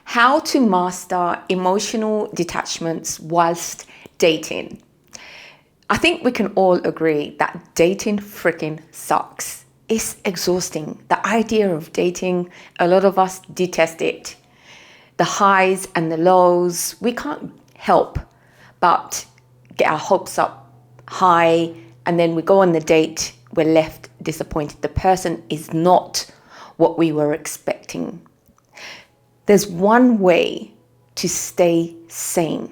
How to master emotional detachments whilst dating. I think we can all agree that dating freaking sucks. It's exhausting. The idea of dating, a lot of us detest it. The highs and the lows, we can't help but get our hopes up high, and then we go on the date, we're left disappointed. The person is not what we were expecting. There's one way to stay sane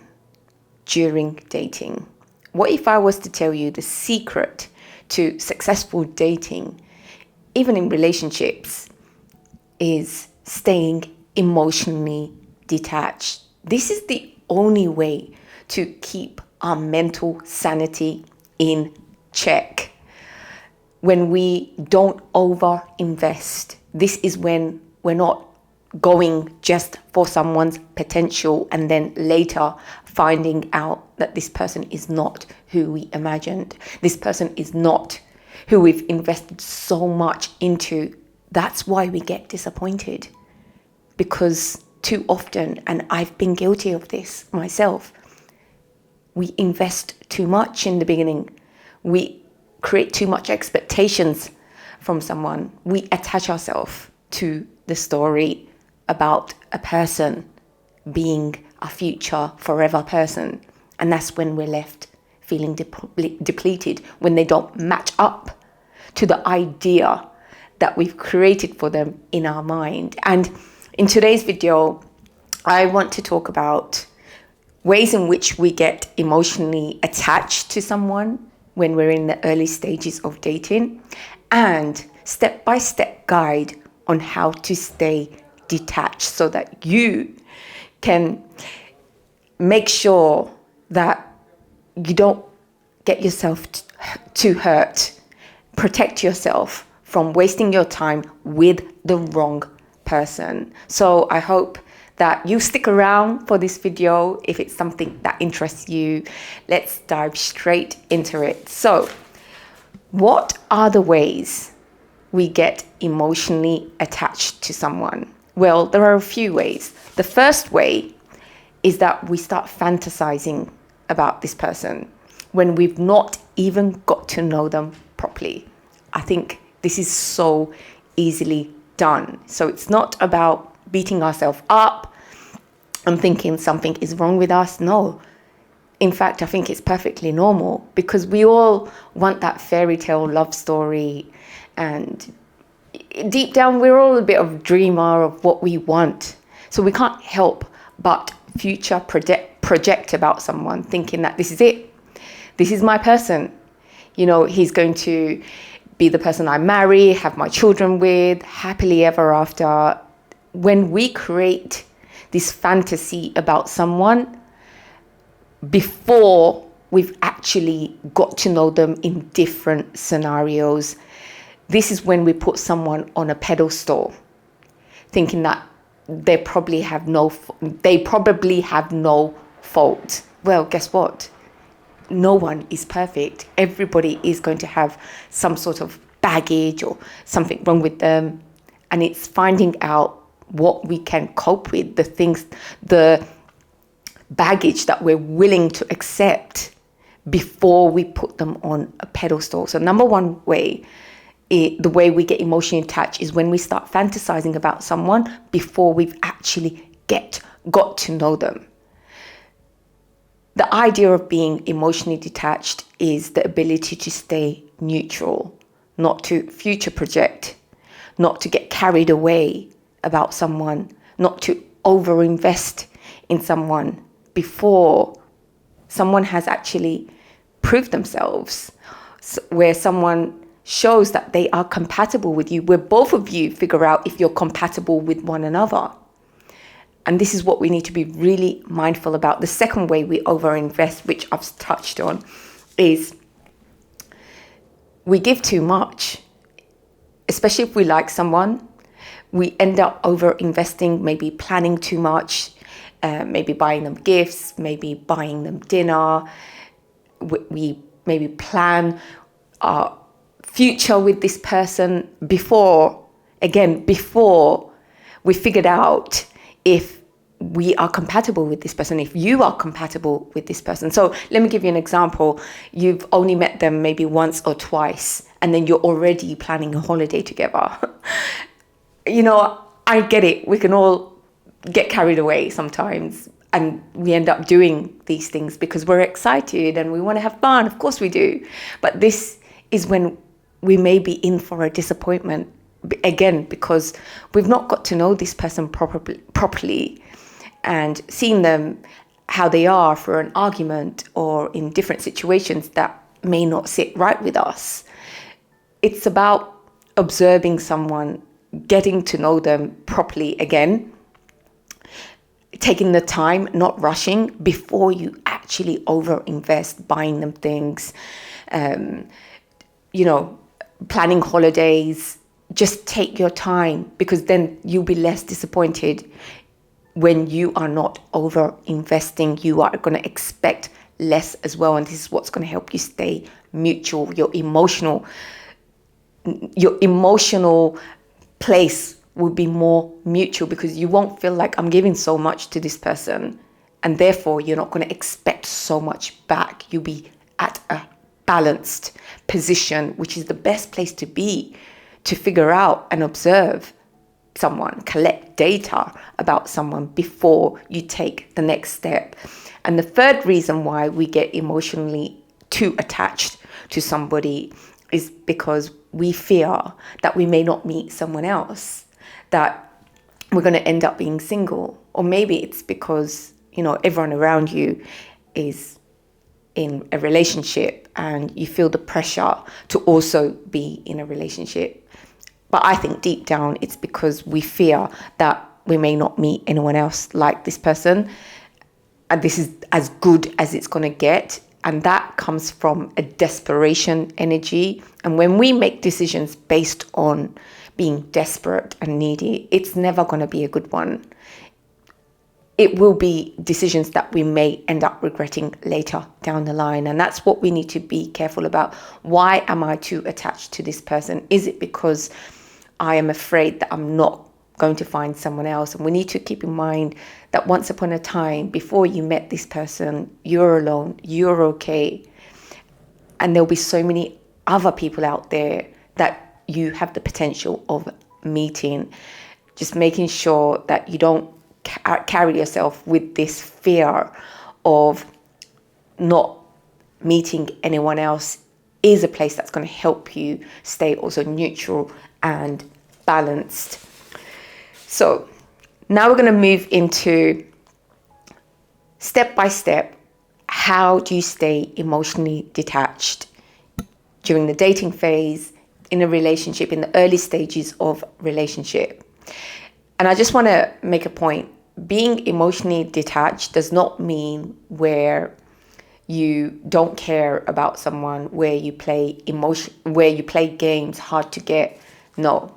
during dating. What if I was to tell you the secret to successful dating, even in relationships, is staying emotionally detached? This is the only way to keep our mental sanity in check. When we don't over-invest, this is when we're not going just for someone's potential and then later finding out that this person is not who we imagined. This person is not who we've invested so much into. That's why we get disappointed. Because too often, and I've been guilty of this myself, we invest too much in the beginning. We create too much expectations from someone. We attach ourselves to the story about a person being a future forever person. And that's when we're left feeling depleted, when they don't match up to the idea that we've created for them in our mind. And in today's video, I want to talk about ways in which we get emotionally attached to someone when we're in the early stages of dating, and step-by-step guide on how to stay detached so that you can make sure that you don't get yourself too hurt. Protect yourself from wasting your time with the wrong person. So I hope that you stick around for this video if it's something that interests you. Let's dive straight into it. So, what are the ways we get emotionally attached to someone? Well, there are a few ways. The first way is that we start fantasizing about this person when we've not even got to know them properly. I think this is so easily done. So it's not about beating ourselves up and thinking something is wrong with us. No. In fact, I think it's perfectly normal because we all want that fairy tale love story, and deep down, we're all a bit of dreamer of what we want. So we can't help but future project about someone, thinking that this is it. This is my person. You know, he's going to be the person I marry, have my children with, happily ever after. When we create this fantasy about someone before we've actually got to know them in different scenarios, this is when we put someone on a pedestal, thinking that they probably have no fault. Well, guess what? No one is perfect. Everybody is going to have some sort of baggage or something wrong with them. And it's finding out what we can cope with, the baggage that we're willing to accept before we put them on a pedestal. So number one way, the way we get emotionally attached is when we start fantasizing about someone before we've actually got to know them. The idea of being emotionally detached is the ability to stay neutral, not to future project, not to get carried away about someone, not to overinvest in someone before someone has actually proved themselves, where someone shows that they are compatible with you, where both of you figure out if you're compatible with one another. And this is what we need to be really mindful about. The second way we overinvest, which I've touched on, is we give too much. Especially if we like someone, we end up overinvesting, maybe planning too much, maybe buying them gifts, maybe buying them dinner. We maybe plan our future with this person before we figured out if we are compatible with this person, if you are compatible with this person. So let me give you an example. You've only met them maybe once or twice, and then you're already planning a holiday together. I get it. We can all get carried away sometimes, and we end up doing these things because we're excited and we want to have fun. Of course we do. But this is when we may be in for a disappointment, again, because we've not got to know this person properly, and seeing them how they are for an argument or in different situations that may not sit right with us. It's about observing someone, getting to know them properly, again, taking the time, not rushing before you actually overinvest, buying them things, planning holidays. Just take your time, because then you'll be less disappointed. When you are not over investing, you are going to expect less as well. And this is what's going to help you stay mutual. Your emotional place will be more mutual, because you won't feel like I'm giving so much to this person, and therefore you're not going to expect so much back. You'll be at a balanced position, which is the best place to be, to figure out and observe someone, collect data about someone before you take the next step. And the third reason why we get emotionally too attached to somebody is because we fear that we may not meet someone else, that we're going to end up being single. Or maybe it's because, everyone around you is in a relationship and you feel the pressure to also be in a relationship. But I think deep down, it's because we fear that we may not meet anyone else like this person, and this is as good as it's going to get. And that comes from a desperation energy. And when we make decisions based on being desperate and needy, it's never going to be a good one. It will be decisions that we may end up regretting later down the line. And that's what we need to be careful about. Why am I too attached to this person? Is it because I am afraid that I'm not going to find someone else? And we need to keep in mind that once upon a time, before you met this person, you're alone, you're okay. And there'll be so many other people out there that you have the potential of meeting. Just making sure that you don't carry yourself with this fear of not meeting anyone else is a place that's going to help you stay also neutral and balanced. So now we're going to move into step by step. How do you stay emotionally detached during the dating phase, in a relationship, in the early stages of relationship? And I just want to make a point. Being emotionally detached does not mean where you don't care about someone, where you play games hard to get. No.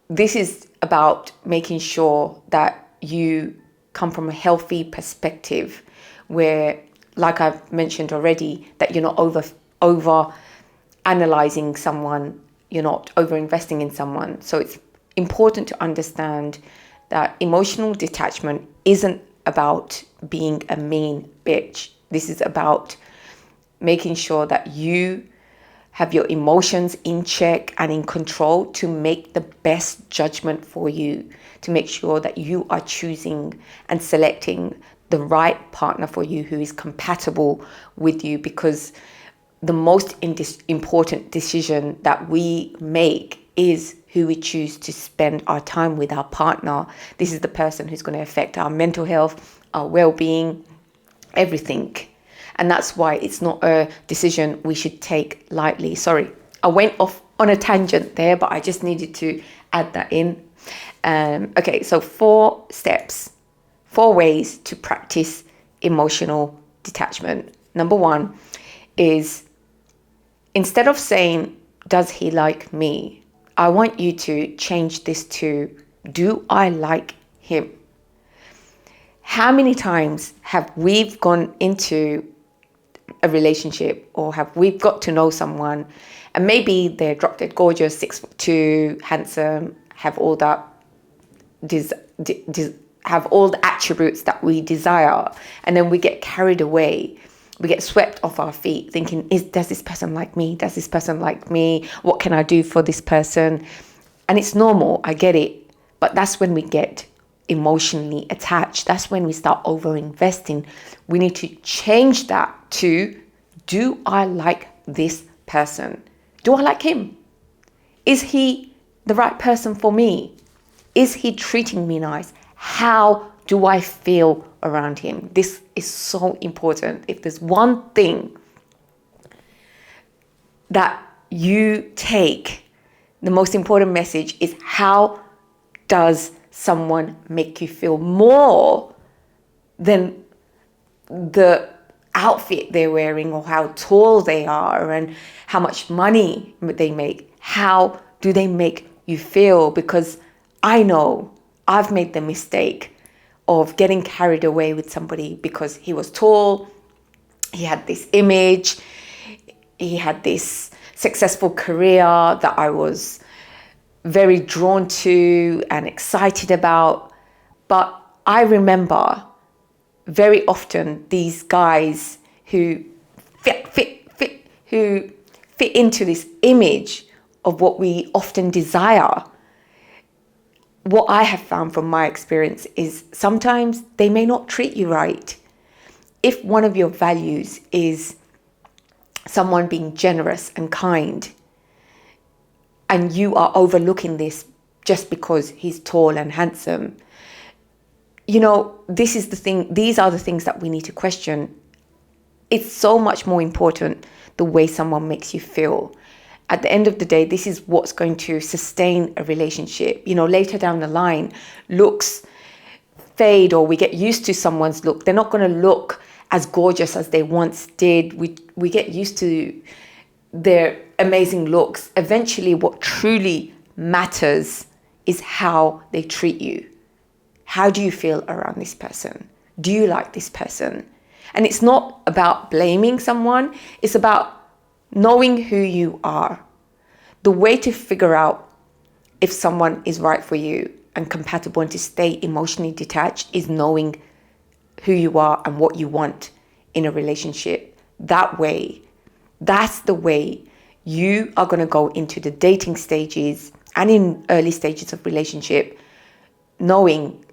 This is about making sure that you come from a healthy perspective where, like I've mentioned already, that you're not over analyzing someone, you're not over investing in someone. So it's important to understand that emotional detachment isn't about being a mean bitch. This is about making sure that you have your emotions in check and in control to make the best judgment for you, to make sure that you are choosing and selecting the right partner for you who is compatible with you. Because the most important decision that we make is who we choose to spend our time with, our partner. This is the person who's going to affect our mental health, our well-being, everything. And that's why it's not a decision we should take lightly. Sorry, I went off on a tangent there, but I just needed to add that in. Okay, so 4 steps, 4 ways to practice emotional detachment. Number 1 is, instead of saying, does he like me? I want you to change this to, do I like him? How many times have we gone into a relationship, or have we got to know someone, and maybe they're drop dead gorgeous, 6'2", handsome, have all that have all the attributes that we desire, and then we get carried away. We get swept off our feet thinking, does this person like me? Does this person like me? What can I do for this person? And it's normal, I get it. But that's when we get emotionally attached. That's when we start over-investing. We need to change that to, do I like this person? Do I like him? Is he the right person for me? Is he treating me nice? How do I feel around him? This is so important. If there's one thing that you take, the most important message is, how does someone make you feel, more than the outfit they're wearing or how tall they are and how much money they make? How do they make you feel? Because I know I've made the mistake of getting carried away with somebody because he was tall, he had this image, he had this successful career that I was very drawn to and excited about. But I remember very often these guys who fit into this image of what we often desire. What I have found from my experience is sometimes they may not treat you right. If one of your values is someone being generous and kind, and you are overlooking this just because he's tall and handsome, this is the thing. These are the things that we need to question. It's so much more important the way someone makes you feel. At the end of the day, this is what's going to sustain a relationship. Later down the line, looks fade, or we get used to someone's look. They're not going to look as gorgeous as they once did. We get used to their amazing looks. Eventually, what truly matters is how they treat you. How do you feel around this person? Do you like this person? And it's not about blaming someone. It's about knowing who you are. The way to figure out if someone is right for you and compatible and to stay emotionally detached is knowing who you are and what you want in a relationship. That's the way you are going to go into the dating stages and in early stages of relationship, knowing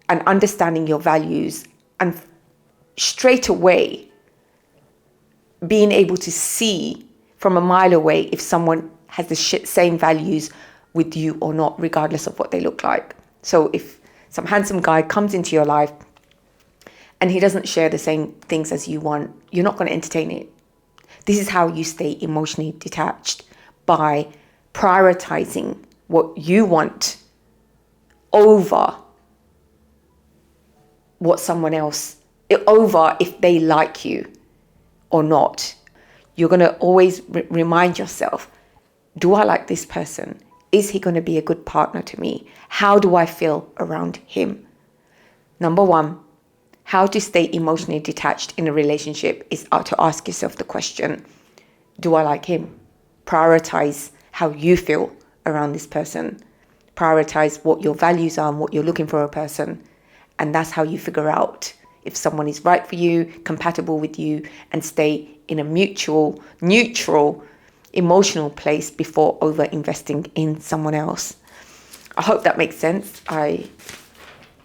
and understanding your values, and straight away being able to see from a mile away if someone has the same values with you or not, regardless of what they look like. So if some handsome guy comes into your life and he doesn't share the same things as you want, you're not going to entertain it. This is how you stay emotionally detached, by prioritizing what you want over what someone else, over if they like you or not. You're going to always remind yourself, do I like this person? Is he going to be a good partner to me? How do I feel around him? Number one, how to stay emotionally detached in a relationship is to ask yourself the question, do I like him? Prioritize how you feel around this person. Prioritize what your values are and what you're looking for a person. And that's how you figure out if someone is right for you, compatible with you, and stay in a mutual, neutral, emotional place before over investing in someone else. I hope that makes sense. I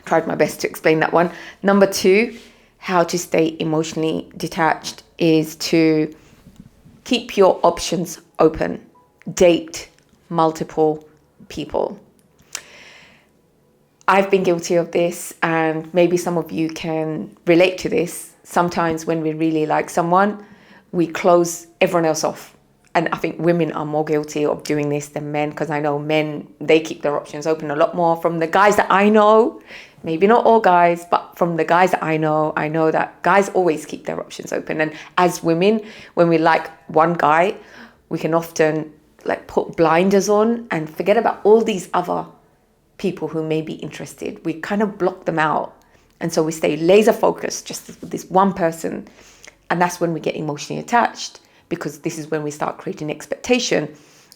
tried my best to explain that one. Number two, how to stay emotionally detached is to keep your options open. Date multiple people. I've been guilty of this, and maybe some of you can relate to this. Sometimes when we really like someone, we close everyone else off. And I think women are more guilty of doing this than men, because I know men, they keep their options open a lot more. From the guys that I know, maybe not all guys, but from the guys that I know that guys always keep their options open. And as women, when we like one guy, we can often put blinders on and forget about all these other people who may be interested. We kind of block them out. And so we stay laser focused just with this one person. And that's when we get emotionally attached, because this is when we start creating expectation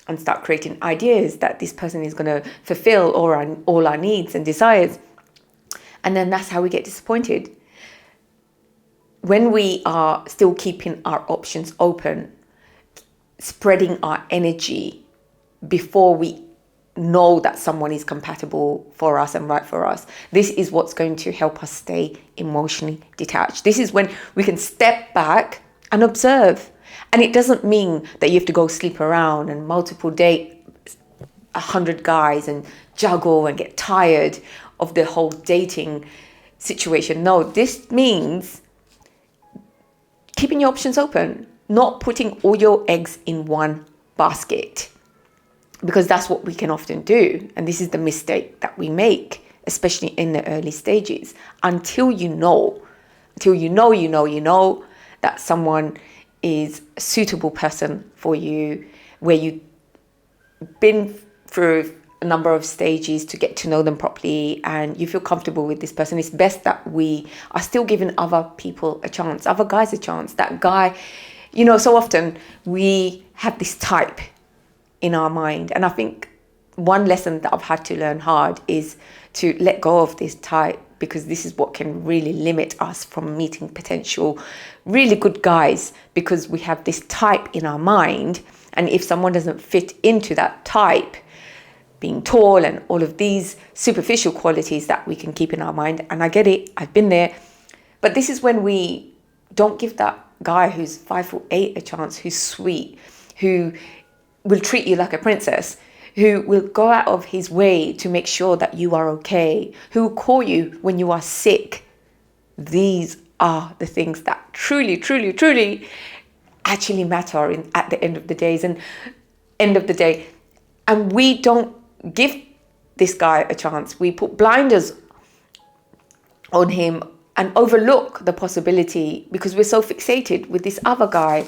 and start creating ideas that this person is going to fulfill all our needs and desires. And then that's how we get disappointed. When we are still keeping our options open, spreading our energy before we know that someone is compatible for us and right for us, this is what's going to help us stay emotionally detached. This is when we can step back and observe. And it doesn't mean that you have to go sleep around and multiple date 100 guys and juggle and get tired of the whole dating situation. No, this means keeping your options open, not putting all your eggs in one basket, because that's what we can often do. And this is the mistake that we make, especially in the early stages, until you know that someone is a suitable person for you, where you've been through a number of stages to get to know them properly and you feel comfortable with this person. It's best that we are still giving other people a chance, other guys a chance. That guy, so often we have this type in our mind. And I think one lesson that I've had to learn hard is to let go of this type, because this is what can really limit us from meeting potential really good guys, because we have this type in our mind. And if someone doesn't fit into that type, being tall and all of these superficial qualities that we can keep in our mind, and I get it, I've been there, but this is when we don't give that guy who's 5'8" a chance, who's sweet, who will treat you like a princess, who will go out of his way to make sure that you are okay, who will call you when you are sick. These are the things that truly, truly, truly actually matter at the end of the day. And we don't give this guy a chance. We put blinders on him and overlook the possibility because we're so fixated with this other guy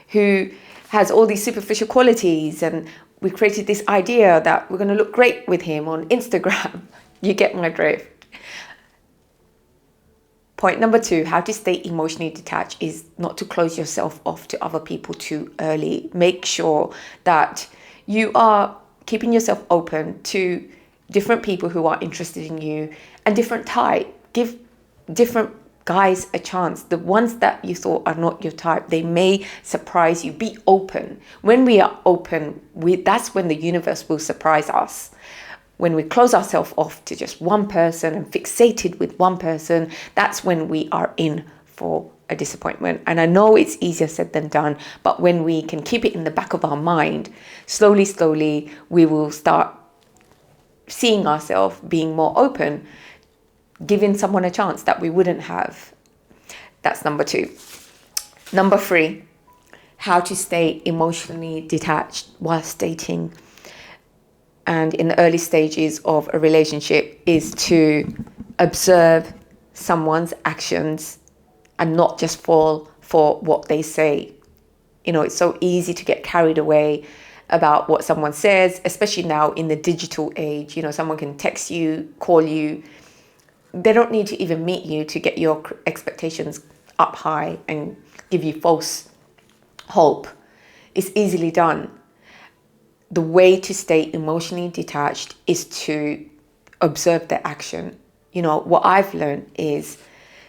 who has all these superficial qualities, and we created this idea that we're going to look great with him on Instagram. You get my drift. Point number 2, how to stay emotionally detached, is not to close yourself off to other people too early. Make sure that you are keeping yourself open to different people who are interested in you and different type. Give different guys a chance. The ones that you thought are not your type, they may surprise you. Be open. When we are open, that's when the universe will surprise us. When we close ourselves off to just one person and fixated with one person, that's when we are in for a disappointment. And I know it's easier said than done, but when we can keep it in the back of our mind, slowly, we will start seeing ourselves being more open, giving someone a chance that we wouldn't have. That's number 2. Number 3, how to stay emotionally detached whilst dating and in the early stages of a relationship is to observe someone's actions and not just fall for what they say. It's so easy to get carried away about what someone says, especially now in the digital age. Someone can text you, call you. They don't need to even meet you to get your expectations up high and give you false hope. It's easily done. The way to stay emotionally detached is to observe their action. What I've learned is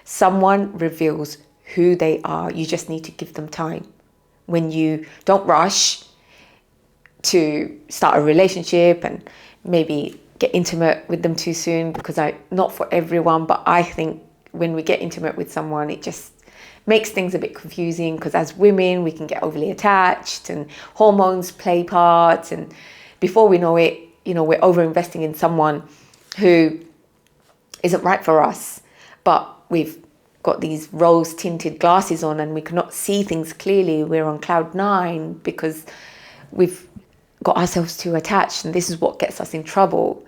someone reveals who they are. You just need to give them time. When you don't rush to start a relationship and maybe get intimate with them too soon, because not for everyone, but I think when we get intimate with someone, it just makes things a bit confusing, because as women, we can get overly attached and hormones play parts. And before we know it, we're over-investing in someone who isn't right for us. But we've got these rose-tinted glasses on and we cannot see things clearly. We're on cloud 9 because we've got ourselves too attached. And this is what gets us in trouble.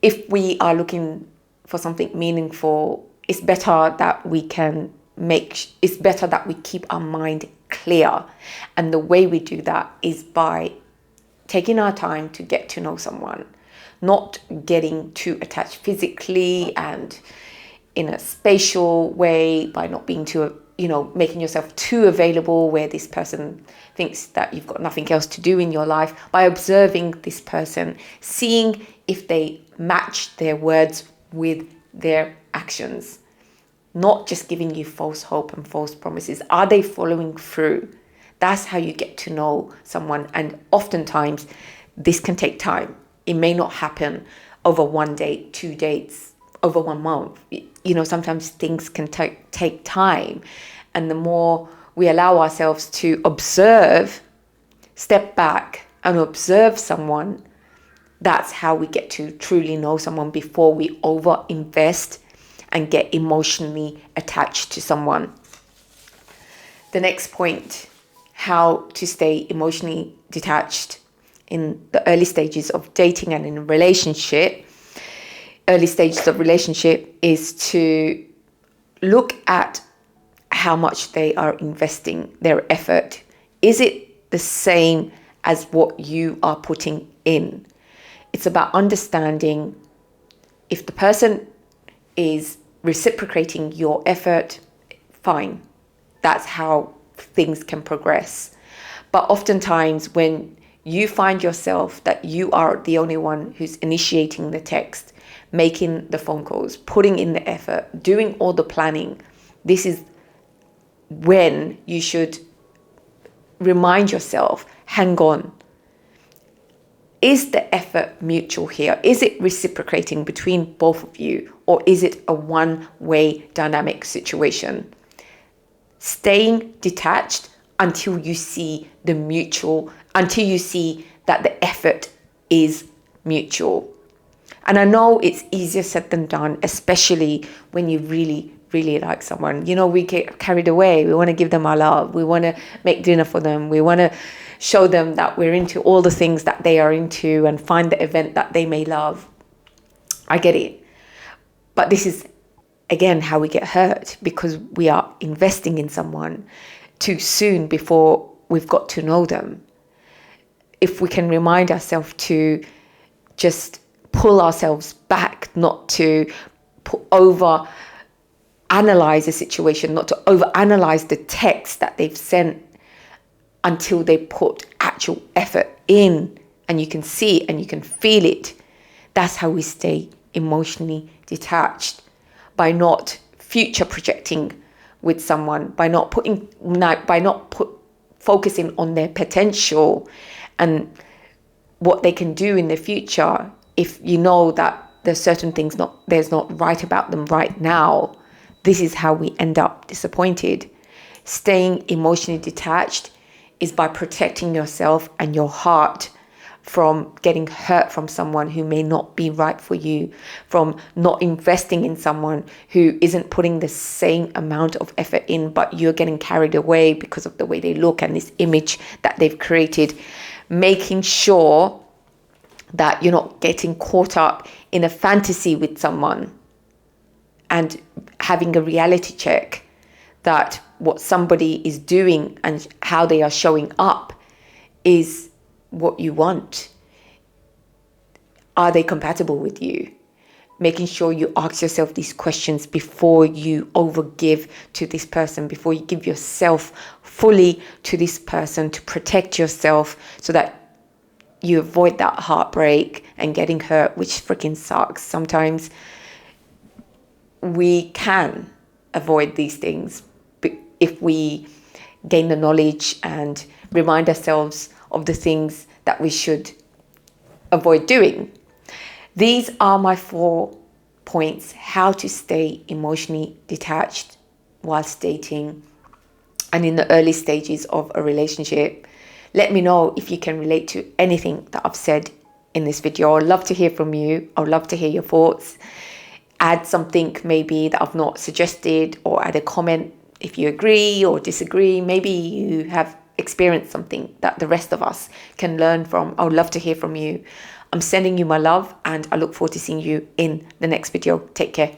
If we are looking for something meaningful, it's better that we keep our mind clear. And the way we do that is by taking our time to get to know someone, not getting too attached physically and in a spatial way, by not being too, making yourself too available where this person thinks that you've got nothing else to do in your life, by observing this person, seeing if they match their words with their actions, not just giving you false hope and false promises. Are they following through? That's how you get to know someone. And oftentimes, this can take time. It may not happen over 1 date, 2 dates, over 1 month. You know, sometimes things can take time. And the more we allow ourselves to observe, step back and observe someone, that's how we get to truly know someone before we over invest and get emotionally attached to someone. The next point, how to stay emotionally detached in the early stages of dating and in a relationship. Early stages of relationship is to look at how much they are investing their effort. Is it the same as what you are putting in? It's about understanding if the person is reciprocating your effort, fine. That's how things can progress. But oftentimes when you find yourself that you are the only one who's initiating the text, making the phone calls, putting in the effort, doing all the planning, this is when you should remind yourself, hang on, is the effort mutual here? Is it reciprocating between both of you? Or is it a one-way dynamic situation? Staying detached until you see until you see that the effort is mutual. And I know it's easier said than done, especially when you really, really like someone. You know, we get carried away. We want to give them our love. We want to make dinner for them. We want to show them that we're into all the things that they are into and find the event that they may love. I get it. But this is, again, how we get hurt, because we are investing in someone too soon before we've got to know them. If we can remind ourselves to just pull ourselves back, not to over analyze the situation, not to over analyze the text that they've sent until they put actual effort in, and you can see it and you can feel it. That's how we stay emotionally detached, by not future projecting with someone, by not focusing on their potential and what they can do in the future. If you know that there's certain things there's not right about them right now, this is how we end up disappointed. Staying emotionally detached is by protecting yourself and your heart from getting hurt from someone who may not be right for you, from not investing in someone who isn't putting the same amount of effort in, but you're getting carried away because of the way they look and this image that they've created. Making sure that you're not getting caught up in a fantasy with someone, and having a reality check that what somebody is doing and how they are showing up is what you want. Are they compatible with you? Making sure you ask yourself these questions before you overgive to this person, before you give yourself fully to this person, to protect yourself so that you avoid that heartbreak and getting hurt, which freaking sucks. Sometimes we can avoid these things if we gain the knowledge and remind ourselves of the things that we should avoid doing. These are my 4 points, how to stay emotionally detached whilst dating and in the early stages of a relationship. Let me know if you can relate to anything that I've said in this video. I'd love to hear from you. I'd love to hear your thoughts. Add something maybe that I've not suggested, or add a comment if you agree or disagree. Maybe you have experienced something that the rest of us can learn from. I would love to hear from you. I'm sending you my love, and I look forward to seeing you in the next video. Take care.